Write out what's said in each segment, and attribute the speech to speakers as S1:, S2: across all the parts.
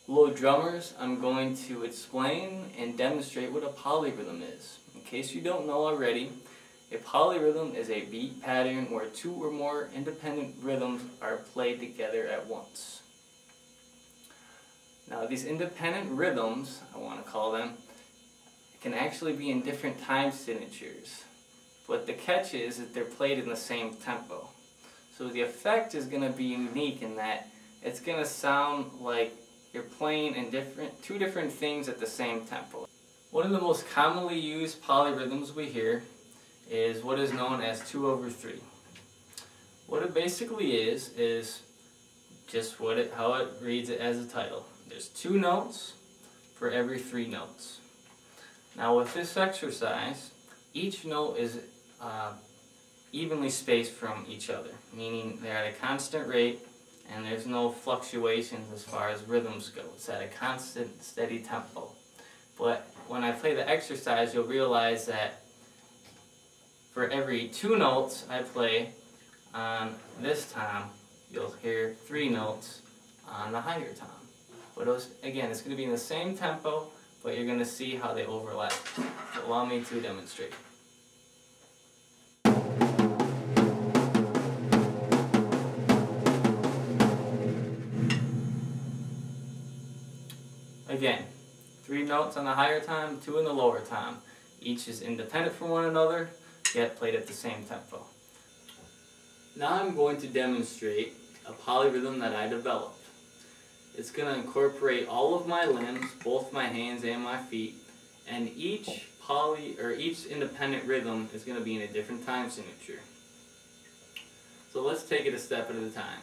S1: Hello drummers, I'm going to explain and demonstrate what a polyrhythm is. In case you don't know already, a polyrhythm is a beat pattern where two or more independent rhythms are played together at once. Now these independent rhythms, I want to call them, can actually be in different time signatures. But the catch is that they're played in the same tempo. So the effect is going to be unique in that it's going to sound like you're playing in two different things at the same tempo. One of the most commonly used polyrhythms we hear is what is known as 2/3. What it basically is just how it reads it as a title. There's 2 notes for every 3 notes. Now with this exercise, each note is evenly spaced from each other, meaning they're at a constant rate and there's no fluctuations as far as rhythms go. It's at a constant, steady tempo. But when I play the exercise, you'll realize that for every 2 notes I play on this tom, you'll hear 3 notes on the higher tom. But again, it's going to be in the same tempo, but you're going to see how they overlap. So allow me to demonstrate. Again, 3 notes on the higher tom, 2 in the lower tom. Each is independent from one another, yet played at the same tempo. Now I'm going to demonstrate a polyrhythm that I developed. It's going to incorporate all of my limbs, both my hands and my feet, and each independent rhythm is going to be in a different time signature. So let's take it a step at a time.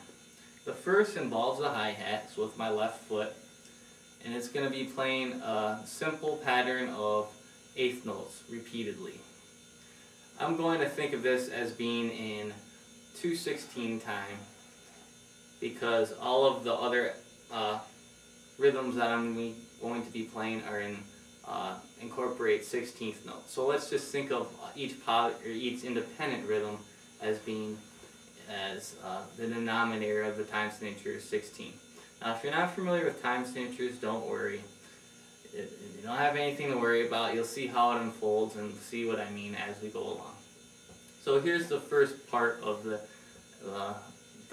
S1: The first involves the hi-hat, so with my left foot. And it's going to be playing a simple pattern of 1/8 notes repeatedly. I'm going to think of this as being in 2/16 time because all of the other rhythms that I'm going to be playing are in incorporate 16th notes. So let's just think of each independent rhythm as being the denominator of the time signature is 16. Now, if you're not familiar with time signatures, don't worry. You don't have anything to worry about. You'll see how it unfolds and see what I mean as we go along. So here's the first part of the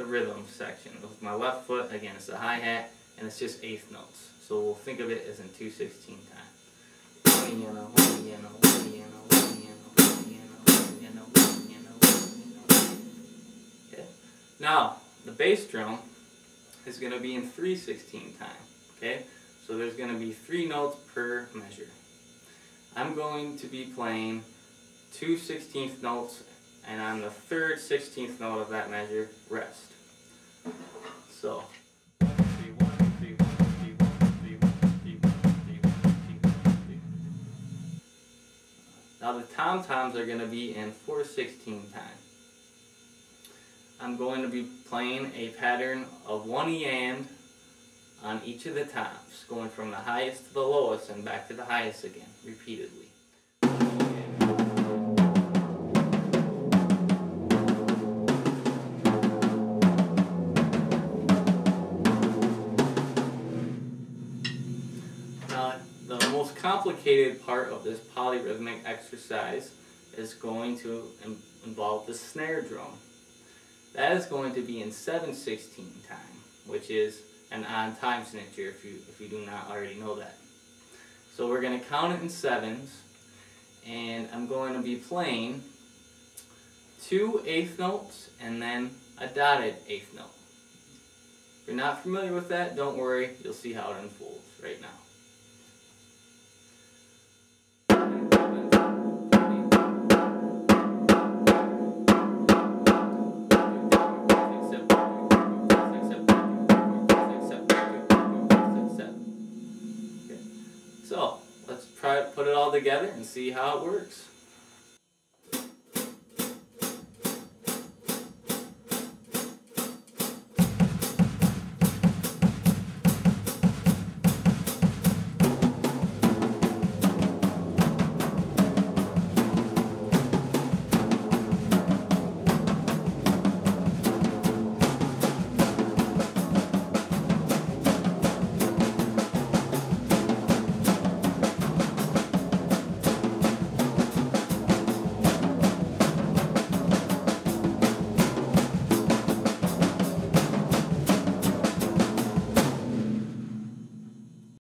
S1: rhythm section. With my left foot, again, it's the hi-hat, and it's just 1/8 notes. So we'll think of it as in 2/16 time. Okay. Now, the bass drum is going to be in 3/16 time. Okay, so there's going to be 3 notes per measure. I'm going to be playing 2/16 notes, and on the 3rd 16th note of that measure, rest. So. Now the tom-toms are going to be in 4/16 time. I'm going to be playing a pattern of 1 and on each of the toms, going from the highest to the lowest and back to the highest again, repeatedly. Now, the most complicated part of this polyrhythmic exercise is going to involve the snare drum. That is going to be in 7/16 time, which is an odd time signature if you do not already know that. So we're going to count it in 7s, and I'm going to be playing 2 1/8 notes and then a dotted 1/8 note. If you're not familiar with that, don't worry, you'll see how it unfolds right now. So, let's try to put it all together and see how it works.